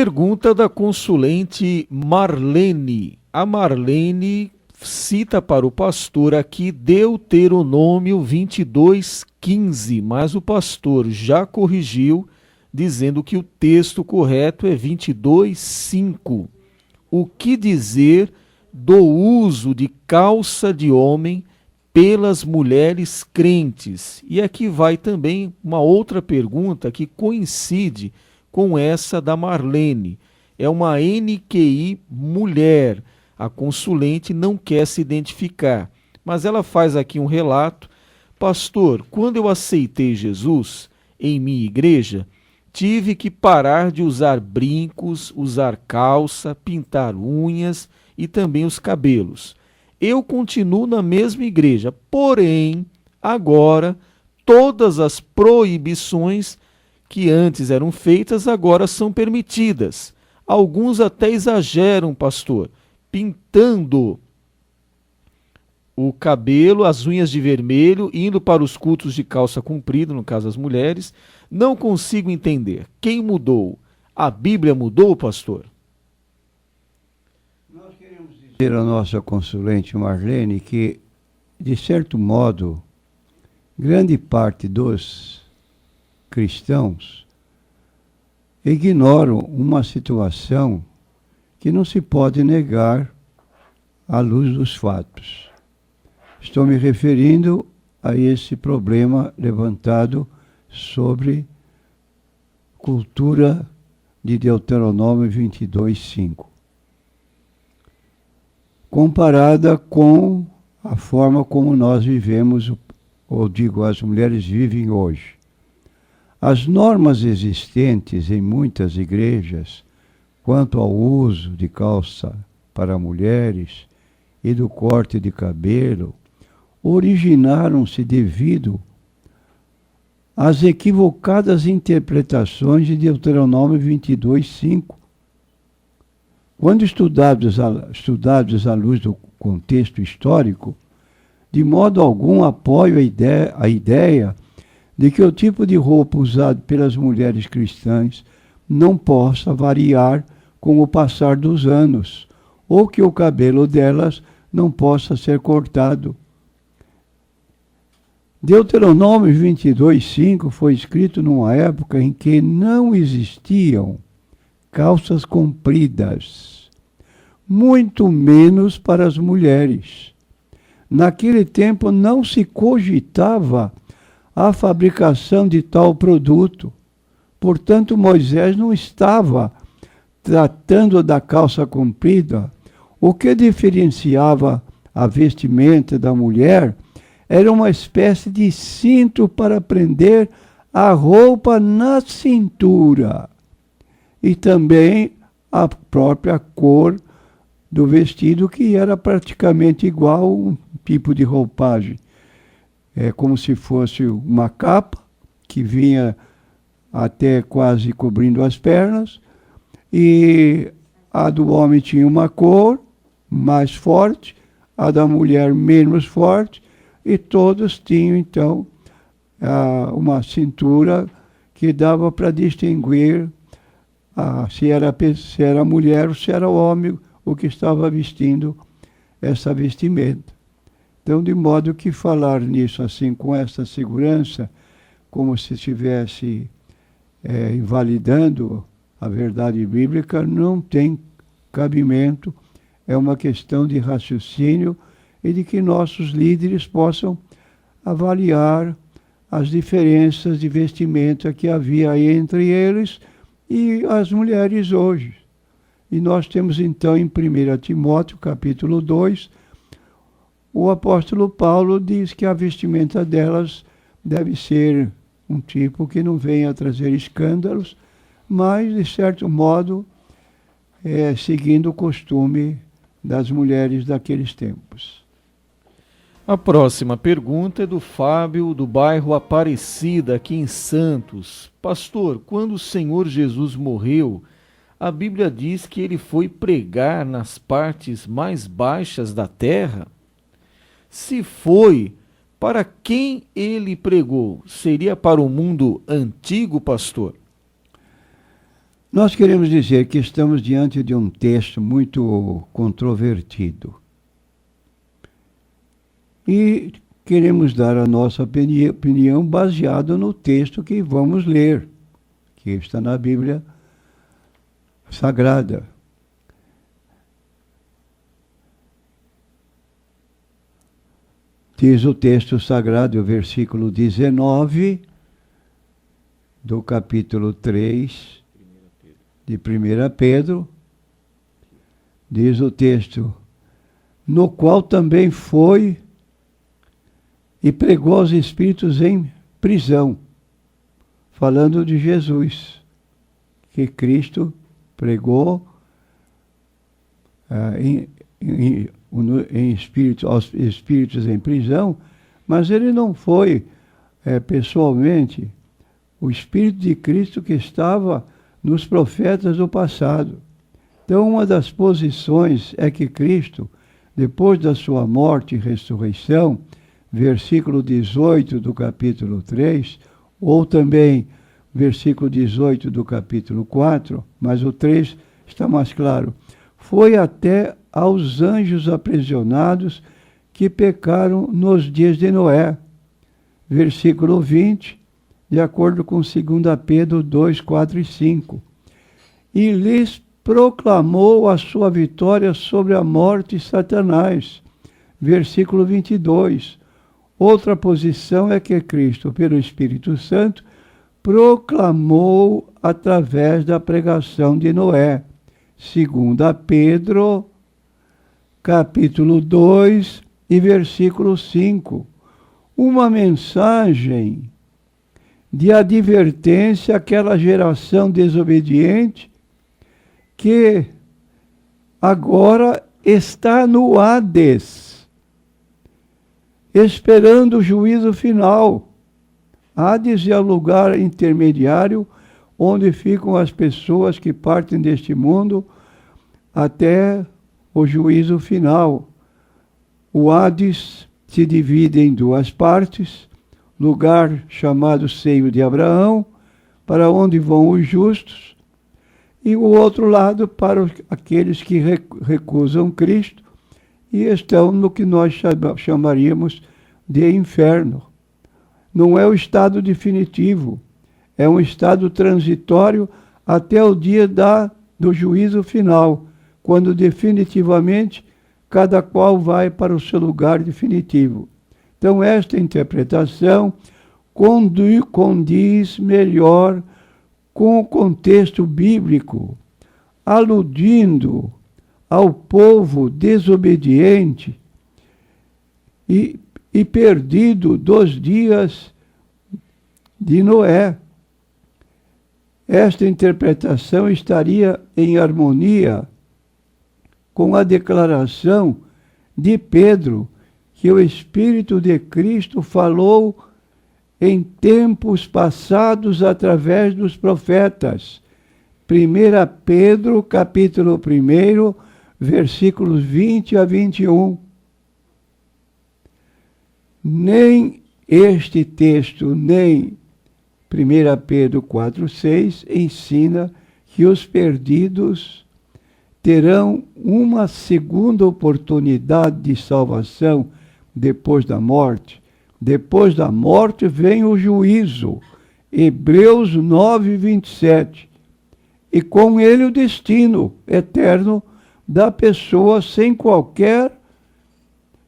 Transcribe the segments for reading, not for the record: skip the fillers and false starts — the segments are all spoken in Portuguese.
Pergunta da consulente Marlene. A Marlene cita para o pastor aqui Deuteronômio 22:15, mas o pastor já corrigiu, dizendo que o texto correto é 22:5. O que dizer do uso de calça de homem pelas mulheres crentes? E aqui vai também uma outra pergunta que coincide com essa da Marlene. É uma NQI mulher. A consulente não quer se identificar, mas ela faz aqui um relato. Pastor, quando eu aceitei Jesus em minha igreja, tive que parar de usar brincos, usar calça, pintar unhas e também os cabelos. Eu continuo na mesma igreja, porém, agora, todas as proibições que antes eram feitas, agora são permitidas. Alguns até exageram, pastor, pintando o cabelo, as unhas de vermelho, indo para os cultos de calça comprida, no caso as mulheres. Não consigo entender. Quem mudou? A Bíblia mudou, pastor? Nós queremos dizer à nossa consulente Marlene que, de certo modo, grande parte dos cristãos ignoram uma situação que não se pode negar à luz dos fatos. Estou me referindo a esse problema levantado sobre cultura de Deuteronômio 22:5, comparada com a forma como nós vivemos, ou digo, as mulheres vivem hoje. As normas existentes em muitas igrejas quanto ao uso de calça para mulheres e do corte de cabelo originaram-se devido às equivocadas interpretações de Deuteronômio 22:5. Quando estudados à luz do contexto histórico, de modo algum apoio a ideia de que o tipo de roupa usado pelas mulheres cristãs não possa variar com o passar dos anos, ou que o cabelo delas não possa ser cortado. Deuteronômio 22:5 foi escrito numa época em que não existiam calças compridas, muito menos para as mulheres. Naquele tempo não se cogitava a fabricação de tal produto. Portanto, Moisés não estava tratando da calça comprida. O que diferenciava a vestimenta da mulher era uma espécie de cinto para prender a roupa na cintura. E também a própria cor do vestido, que era praticamente igual a um tipo de roupagem. É como se fosse uma capa que vinha até quase cobrindo as pernas, e a do homem tinha uma cor mais forte, a da mulher menos forte, e todos tinham, então, uma cintura que dava para distinguir se era mulher ou se era homem o que estava vestindo essa vestimenta. Então, de modo que falar nisso assim, com essa segurança, como se estivesse invalidando a verdade bíblica, não tem cabimento. É uma questão de raciocínio e de que nossos líderes possam avaliar as diferenças de vestimenta que havia entre eles e as mulheres hoje. E nós temos então em 1 Timóteo, capítulo 2, o apóstolo Paulo diz que a vestimenta delas deve ser um tipo que não venha a trazer escândalos, mas, de certo modo, seguindo o costume das mulheres daqueles tempos. A próxima pergunta é do Fábio, do bairro Aparecida, aqui em Santos. Pastor, quando o Senhor Jesus morreu, a Bíblia diz que ele foi pregar nas partes mais baixas da terra? Se foi, para quem ele pregou? Seria para o mundo antigo, pastor? Nós queremos dizer que estamos diante de um texto muito controvertido. E queremos dar a nossa opinião baseada no texto que vamos ler, que está na Bíblia Sagrada. Diz o texto sagrado, o versículo 19 do capítulo 3 de 1 Pedro, diz o texto, no qual também foi e pregou aos espíritos em prisão, falando de Jesus, que Cristo pregou aos espíritos em prisão, mas ele não foi pessoalmente o Espírito de Cristo que estava nos profetas do passado. Então, uma das posições é que Cristo, depois da sua morte e ressurreição, versículo 18 do capítulo 3, ou também versículo 18 do capítulo 4, mas o 3 está mais claro, foi até aos anjos aprisionados que pecaram nos dias de Noé. Versículo 20, de acordo com 2 Pedro 2, 4 e 5. E lhes proclamou a sua vitória sobre a morte e Satanás. Versículo 22. Outra posição é que Cristo, pelo Espírito Santo, proclamou através da pregação de Noé. 2 Pedro, capítulo 2 e versículo 5. Uma mensagem de advertência àquela geração desobediente que agora está no Hades, esperando o juízo final. Hades é o lugar intermediário onde ficam as pessoas que partem deste mundo até o juízo final. O Hades se divide em duas partes, lugar chamado Seio de Abraão, para onde vão os justos, e o outro lado para aqueles que recusam Cristo e estão no que nós chamaríamos de inferno. Não é o estado definitivo, é um estado transitório até o dia do juízo final, quando definitivamente cada qual vai para o seu lugar definitivo. Então, esta interpretação condiz melhor com o contexto bíblico, aludindo ao povo desobediente e perdido dos dias de Noé. Esta interpretação estaria em harmonia com a declaração de Pedro, que o Espírito de Cristo falou em tempos passados através dos profetas. 1 Pedro, capítulo 1, versículos 20 a 21. Nem este texto, nem 1 Pedro 4,6 ensina que os perdidos terão uma segunda oportunidade de salvação depois da morte. Depois da morte vem o juízo. Hebreus 9, 27. E com ele o destino eterno da pessoa sem qualquer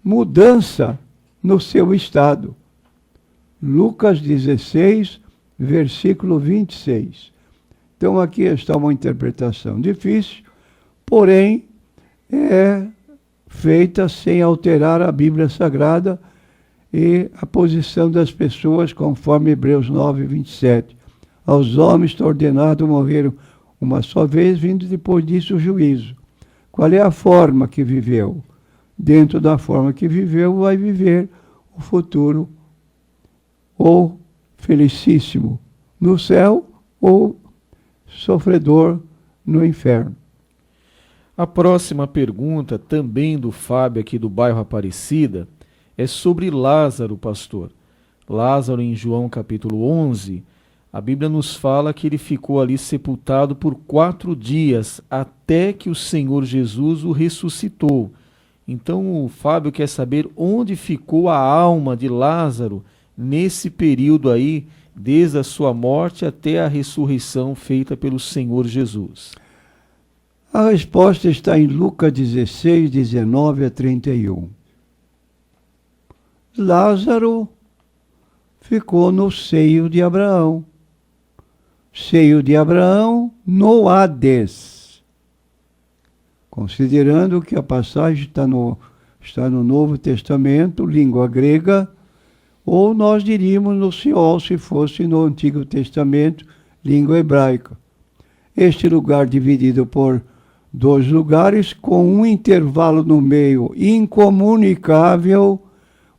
mudança no seu estado. Lucas 16, versículo 26. Então aqui está uma interpretação difícil, porém é feita sem alterar a Bíblia Sagrada e a posição das pessoas, conforme Hebreus 9, 27. Aos homens está ordenado morrer uma só vez, vindo depois disso o juízo. Qual é a forma que viveu? Dentro da forma que viveu, vai viver o futuro, ou felicíssimo no céu, ou sofredor no inferno. A próxima pergunta, também do Fábio aqui do bairro Aparecida, é sobre Lázaro, pastor. Lázaro, em João capítulo 11, A Bíblia nos fala que ele ficou ali sepultado por 4 dias, até que o Senhor Jesus o ressuscitou. Então o Fábio quer saber onde ficou a alma de Lázaro nesse período aí, desde a sua morte até a ressurreição feita pelo Senhor Jesus. A resposta está em Lucas 16, 19 a 31. Lázaro ficou no seio de Abraão. Seio de Abraão no Hades. Considerando que a passagem está no Novo Testamento, língua grega, ou nós diríamos no Sheol, se fosse no Antigo Testamento, língua hebraica. Este lugar dividido por 2 lugares, com um intervalo no meio incomunicável,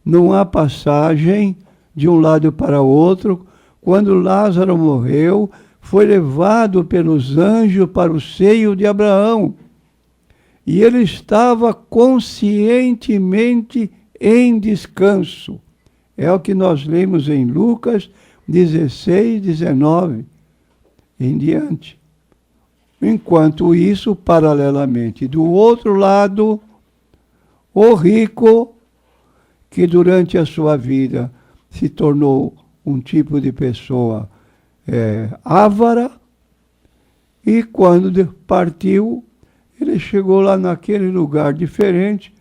não há passagem de um lado para o outro. Quando Lázaro morreu, foi levado pelos anjos para o seio de Abraão. E ele estava conscientemente em descanso. É o que nós lemos em Lucas 16, 19 em diante. Enquanto isso, paralelamente, do outro lado, o rico, que durante a sua vida se tornou um tipo de pessoa avara, e quando partiu, ele chegou lá naquele lugar diferente,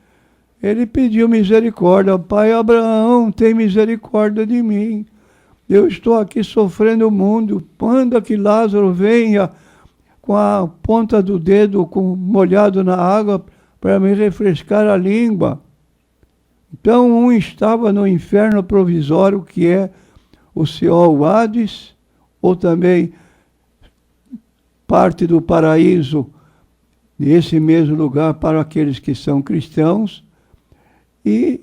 ele pediu misericórdia. Pai Abraão, tem misericórdia de mim. Eu estou aqui sofrendo o mundo. Manda que Lázaro venha com a ponta do dedo molhado na água para me refrescar a língua. Então, um estava no inferno provisório, que é o Sheol, o Hades, ou também parte do paraíso, nesse mesmo lugar para aqueles que são cristãos, e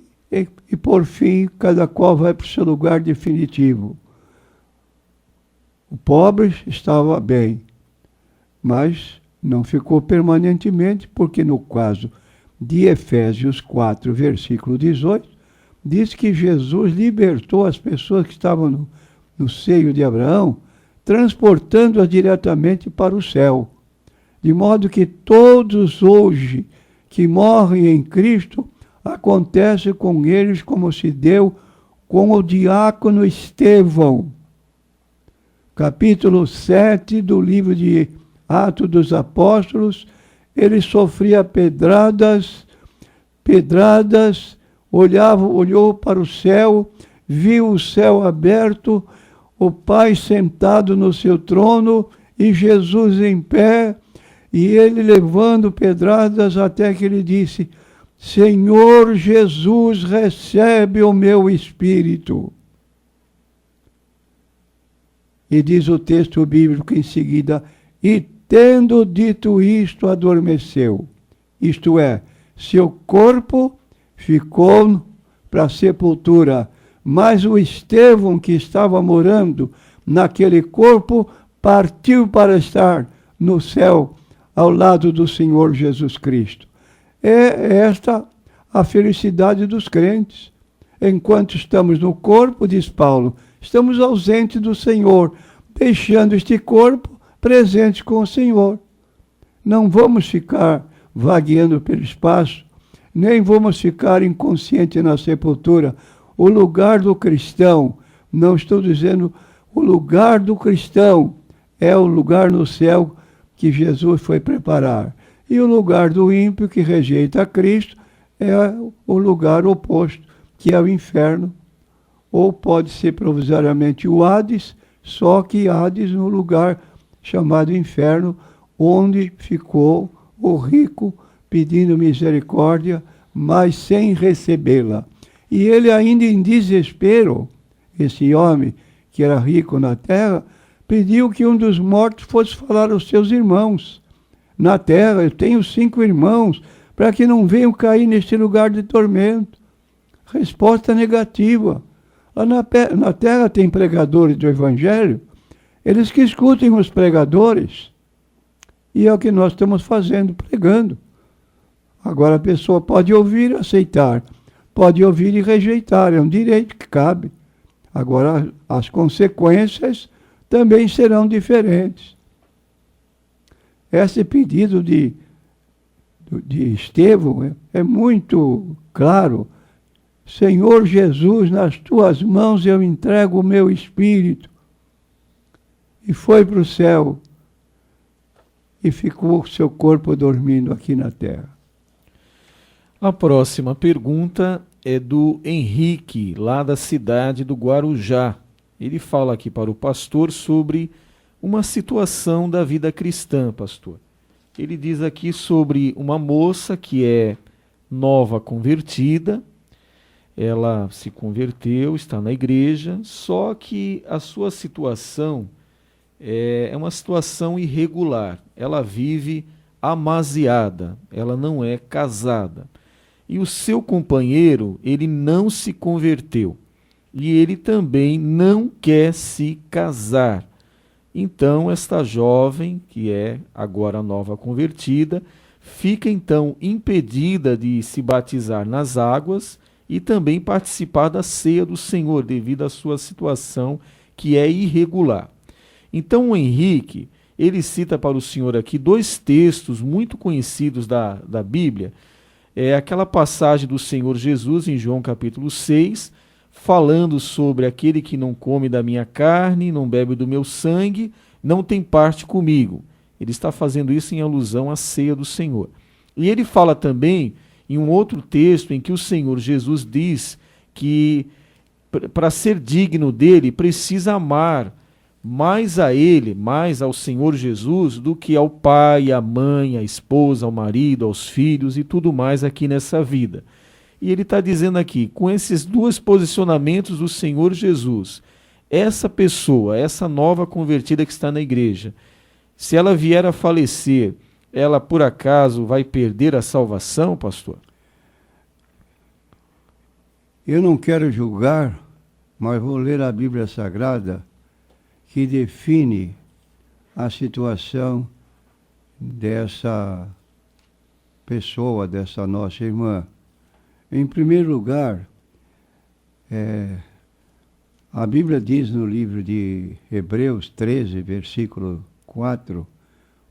por fim, cada qual vai para o seu lugar definitivo. O pobre estava bem, mas não ficou permanentemente, porque no caso de Efésios 4, versículo 18, diz que Jesus libertou as pessoas que estavam no seio de Abraão, transportando-as diretamente para o céu. De modo que todos hoje que morrem em Cristo, acontece com eles como se deu com o diácono Estevão. Capítulo 7 do livro de Atos dos Apóstolos, ele sofria pedradas, olhou para o céu, viu o céu aberto, o Pai sentado no seu trono e Jesus em pé, e ele levando pedradas até que ele disse: Senhor Jesus, recebe o meu espírito. E diz o texto bíblico em seguida: e tendo dito isto, adormeceu. Isto é, seu corpo ficou para a sepultura, mas o Estevão, que estava morando naquele corpo, partiu para estar no céu, ao lado do Senhor Jesus Cristo. É esta a felicidade dos crentes. Enquanto estamos no corpo, diz Paulo, estamos ausentes do Senhor, deixando este corpo presente com o Senhor. Não vamos ficar vagueando pelo espaço, nem vamos ficar inconscientes na sepultura. O lugar do cristão, não estou dizendo o lugar do cristão, é o lugar no céu que Jesus foi preparar. E o lugar do ímpio que rejeita a Cristo é o lugar oposto, que é o inferno. Ou pode ser provisoriamente o Hades, só que Hades no lugar chamado inferno, onde ficou o rico pedindo misericórdia, mas sem recebê-la. E ele ainda em desespero, esse homem que era rico na terra, pediu que um dos mortos fosse falar aos seus irmãos. Na terra eu tenho 5 irmãos, para que não venham cair neste lugar de tormento. Resposta negativa. Lá na terra tem pregadores do Evangelho, eles que escutem os pregadores. E é o que nós estamos fazendo, pregando. Agora a pessoa pode ouvir e aceitar, pode ouvir e rejeitar, é um direito que cabe. Agora as consequências também serão diferentes. Esse pedido de Estevão é muito claro. Senhor Jesus, nas tuas mãos eu entrego o meu espírito. E foi para o céu e ficou seu corpo dormindo aqui na terra. A próxima pergunta é do Henrique, lá da cidade do Guarujá. Ele fala aqui para o pastor sobre uma situação da vida cristã, pastor. Ele diz aqui sobre uma moça que é nova convertida, ela se converteu, está na igreja, só que a sua situação é uma situação irregular. Ela vive amasiada, ela não é casada. E o seu companheiro, ele não se converteu. E ele também não quer se casar. Então, esta jovem, que é agora nova convertida, fica então impedida de se batizar nas águas e também participar da ceia do Senhor, devido à sua situação que é irregular. Então, o Henrique, ele cita para o senhor aqui dois textos muito conhecidos da Bíblia. É aquela passagem do Senhor Jesus em João capítulo 6, falando sobre aquele que não come da minha carne, não bebe do meu sangue, não tem parte comigo. Ele está fazendo isso em alusão à ceia do Senhor. E ele fala também em um outro texto em que o Senhor Jesus diz que para ser digno dele precisa amar mais a ele, mais ao Senhor Jesus, do que ao pai, à mãe, à esposa, ao marido, aos filhos e tudo mais aqui nessa vida. E ele está dizendo aqui, com esses dois posicionamentos do Senhor Jesus, essa pessoa, essa nova convertida que está na igreja, se ela vier a falecer, ela por acaso vai perder a salvação, pastor? Eu não quero julgar, mas vou ler a Bíblia Sagrada, que define a situação dessa pessoa, dessa nossa irmã. Em primeiro lugar, a Bíblia diz no livro de Hebreus 13, versículo 4,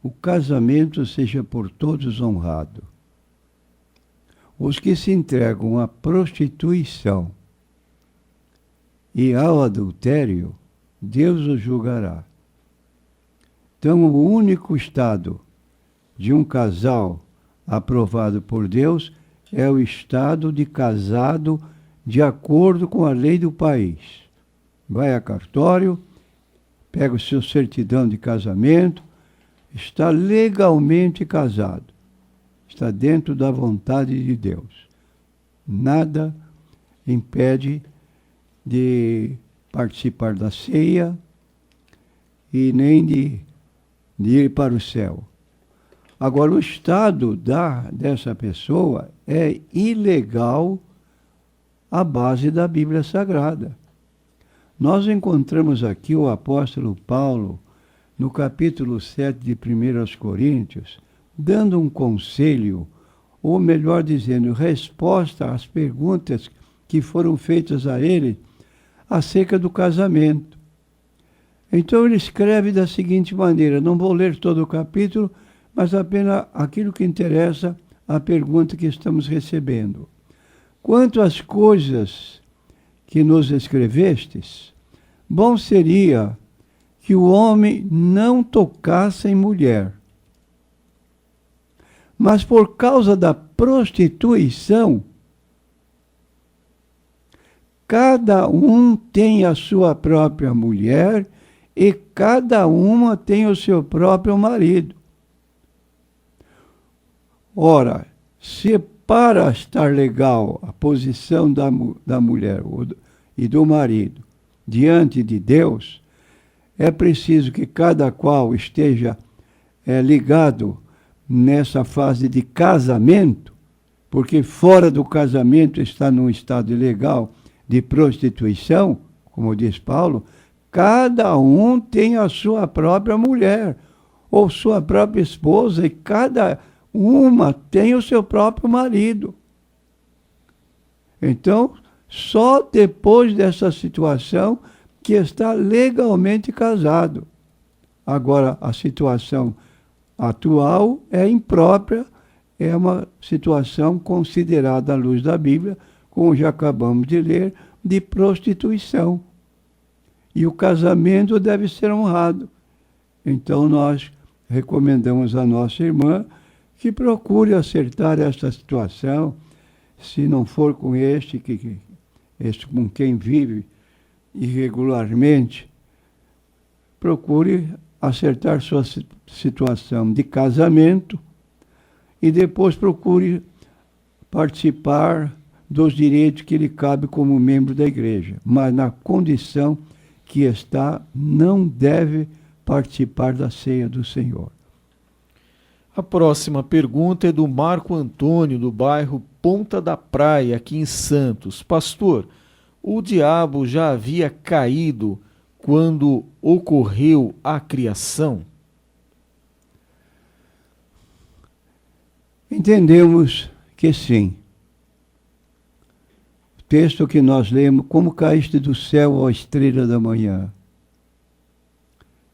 o casamento seja por todos honrado. Os que se entregam à prostituição e ao adultério, Deus os julgará. Então, o único estado de um casal aprovado por Deus é o estado de casado de acordo com a lei do país. Vai a cartório, pega o seu certidão de casamento, está legalmente casado. Está dentro da vontade de Deus. Nada impede de participar da ceia e nem de ir para o céu. Agora, o estado dessa pessoa é ilegal à base da Bíblia Sagrada. Nós encontramos aqui o apóstolo Paulo, no capítulo 7 de 1 Coríntios, dando um conselho, ou melhor dizendo, resposta às perguntas que foram feitas a ele acerca do casamento. Então ele escreve da seguinte maneira, não vou ler todo o capítulo, mas apenas aquilo que interessa a pergunta que estamos recebendo. Quanto às coisas que nos escrevestes, bom seria que o homem não tocasse em mulher. Mas por causa da prostituição, cada um tem a sua própria mulher e cada uma tem o seu próprio marido. Ora, se para estar legal a posição da mulher e do marido diante de Deus, é preciso que cada qual esteja ligado nessa fase de casamento, porque fora do casamento está num estado ilegal de prostituição, como diz Paulo, cada um tem a sua própria mulher ou sua própria esposa e cada uma tem o seu próprio marido. Então, só depois dessa situação que está legalmente casado. Agora, a situação atual é imprópria, é uma situação considerada à luz da Bíblia, como já acabamos de ler, de prostituição. E o casamento deve ser honrado. Então nós recomendamos à nossa irmã que procure acertar esta situação, se não for com este com quem vive irregularmente, procure acertar sua situação de casamento e depois procure participar dos direitos que lhe cabe como membro da igreja. Mas na condição que está, não deve participar da ceia do Senhor. A próxima pergunta é do Marco Antônio, do bairro Ponta da Praia, aqui em Santos. Pastor, o diabo já havia caído quando ocorreu a criação? Entendemos que sim. O texto que nós lemos, como caíste do céu, ó estrela da manhã.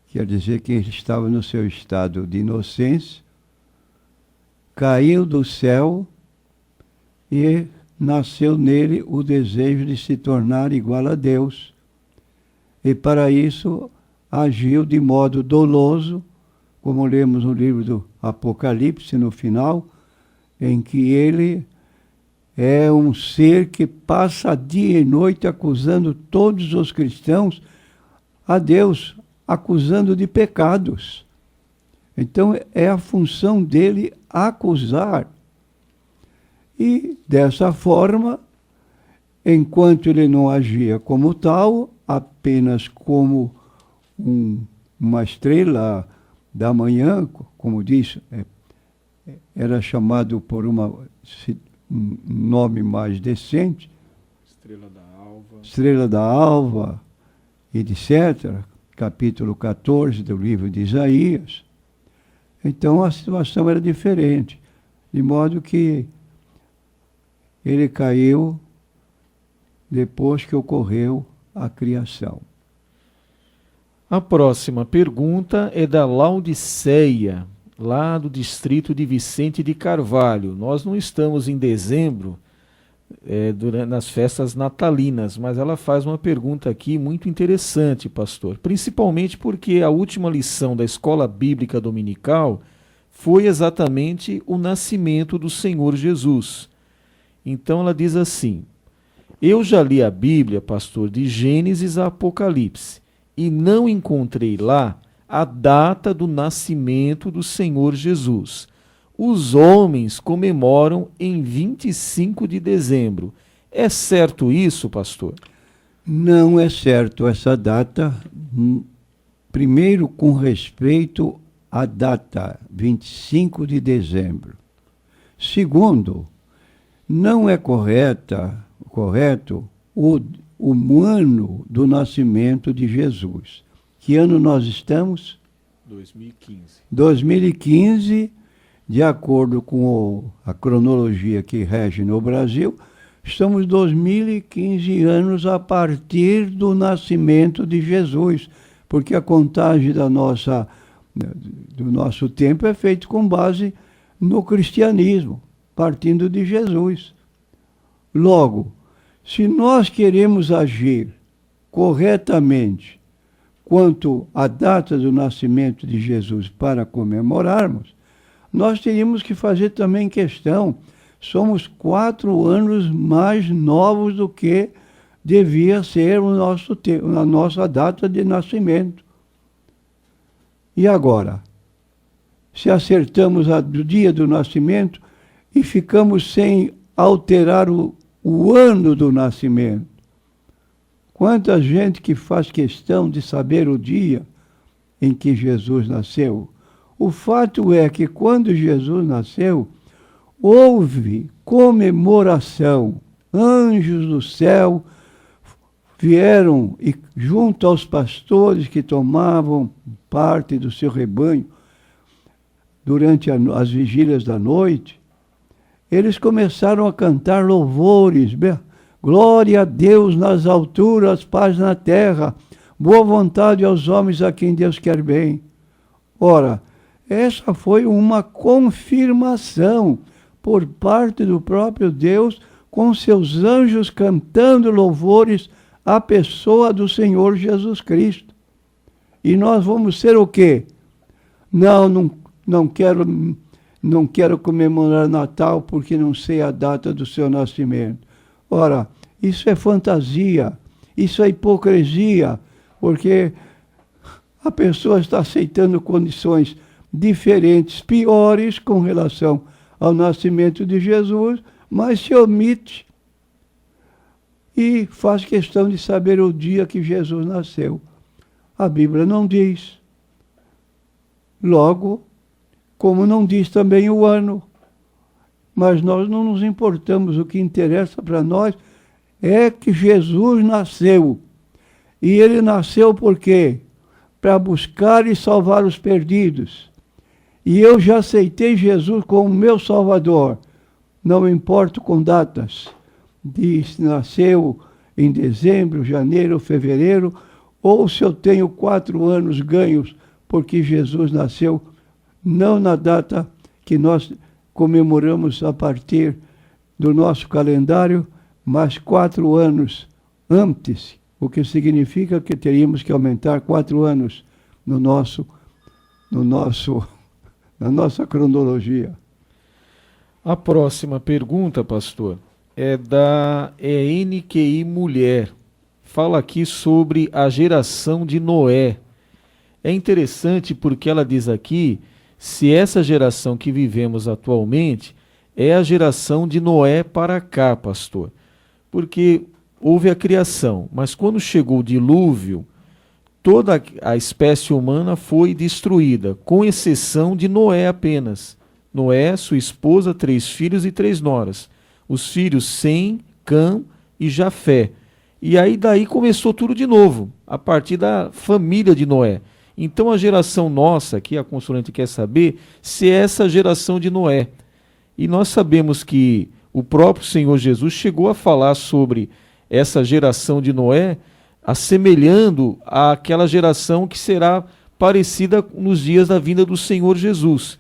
Quer dizer que ele estava no seu estado de inocência, caiu do céu e nasceu nele o desejo de se tornar igual a Deus. E para isso agiu de modo doloso, como lemos no livro do Apocalipse, no final, em que ele é um ser que passa dia e noite acusando todos os cristãos a Deus, acusando de pecados. Então é a função dele acusar. E dessa forma, enquanto ele não agia como tal, apenas como uma estrela da manhã, como disse, era chamado por um nome mais decente, Estrela da Alva, etc., capítulo 14 do livro de Isaías. Então a situação era diferente, de modo que ele caiu depois que ocorreu a criação. A próxima pergunta é da Laodiceia, lá do distrito de Vicente de Carvalho. Nós não estamos em dezembro, nas festas natalinas, mas ela faz uma pergunta aqui muito interessante, pastor, principalmente porque a última lição da Escola Bíblica Dominical foi exatamente o nascimento do Senhor Jesus. Então ela diz assim: eu já li a Bíblia, pastor, de Gênesis a Apocalipse, e não encontrei lá a data do nascimento do Senhor Jesus. Os homens comemoram em 25 de dezembro. É certo isso, pastor? Não é certo essa data. Primeiro, com respeito à data, 25 de dezembro. Segundo, não é correto o ano do nascimento de Jesus. Que ano nós estamos? 2015. 2015, de acordo com a cronologia que rege no Brasil, estamos 2015 anos a partir do nascimento de Jesus, porque a contagem do nosso tempo é feita com base no cristianismo, partindo de Jesus. Logo, se nós queremos agir corretamente quanto à data do nascimento de Jesus para comemorarmos, nós teríamos que fazer também questão. Somos 4 anos mais novos do que devia ser a nossa data de nascimento. E agora? Se acertamos o dia do nascimento e ficamos sem alterar o ano do nascimento. Quanta gente que faz questão de saber o dia em que Jesus nasceu. O fato é que quando Jesus nasceu, houve comemoração. Anjos do céu vieram e, junto aos pastores que tomavam parte do seu rebanho durante as vigílias da noite, eles começaram a cantar louvores. Glória a Deus nas alturas, paz na terra, boa vontade aos homens a quem Deus quer bem. Ora, essa foi uma confirmação por parte do próprio Deus, com seus anjos cantando louvores à pessoa do Senhor Jesus Cristo. E nós vamos ser o quê? Não quero comemorar Natal porque não sei a data do seu nascimento. Ora, isso é fantasia, isso é hipocrisia, porque a pessoa está aceitando condições diferentes, piores com relação ao nascimento de Jesus, mas se omite e faz questão de saber o dia que Jesus nasceu. A Bíblia não diz. Logo, como não diz também o ano. Mas nós não nos importamos, o que interessa para nós é que Jesus nasceu. E ele nasceu por quê? Para buscar e salvar os perdidos. E eu já aceitei Jesus como meu Salvador. Não me importo com datas. Se nasceu em dezembro, janeiro, fevereiro, ou se eu tenho 4 anos ganhos porque Jesus nasceu, não na data que nós comemoramos a partir do nosso calendário, mas 4 anos antes, o que significa que teríamos que aumentar 4 anos na nossa cronologia. A próxima pergunta, pastor, é da NQI Mulher. Fala aqui sobre a geração de Noé. É interessante porque ela diz aqui se essa geração que vivemos atualmente é a geração de Noé para cá, pastor. Porque houve a criação, mas quando chegou o dilúvio, toda a espécie humana foi destruída, com exceção de Noé apenas. Noé, sua esposa, 3 filhos e 3 noras. Os filhos Sem, Cã e Jafé. E aí daí começou tudo de novo, a partir da família de Noé. Então a geração nossa, aqui a consulente quer saber se é essa geração de Noé. E nós sabemos que o próprio Senhor Jesus chegou a falar sobre essa geração de Noé, assemelhando àquela geração que será parecida nos dias da vinda do Senhor Jesus.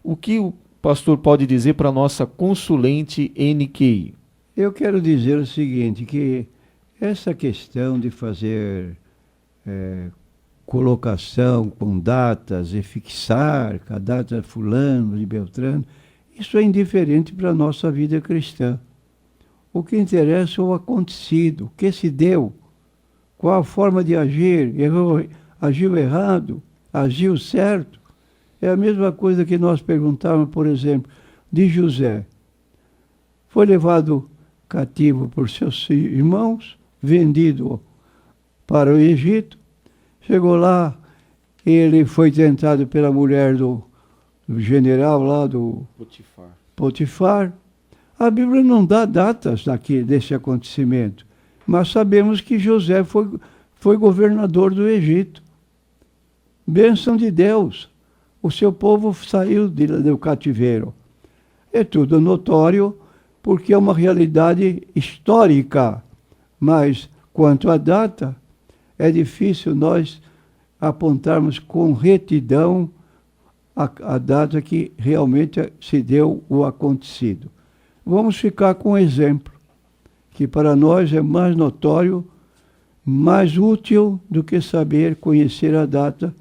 O que o pastor pode dizer para a nossa consulente NQI? Eu quero dizer o seguinte, que essa questão de fazer colocação com datas e fixar a data de fulano, de Beltrano, isso é indiferente para a nossa vida cristã. O que interessa é o acontecido, o que se deu, qual a forma de agir, agiu errado, agiu certo. É a mesma coisa que nós perguntávamos, por exemplo, de José. Foi levado cativo por seus irmãos, vendido para o Egito. Chegou lá, ele foi tentado pela mulher do general lá do Potifar. A Bíblia não dá datas desse acontecimento, mas sabemos que José foi governador do Egito. Bênção de Deus. O seu povo saiu do cativeiro. É tudo notório, porque é uma realidade histórica. Mas, quanto à data, é difícil nós apontarmos com retidão a data que realmente se deu o acontecido. Vamos ficar com um exemplo, que para nós é mais notório, mais útil do que saber conhecer a data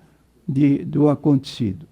do acontecido.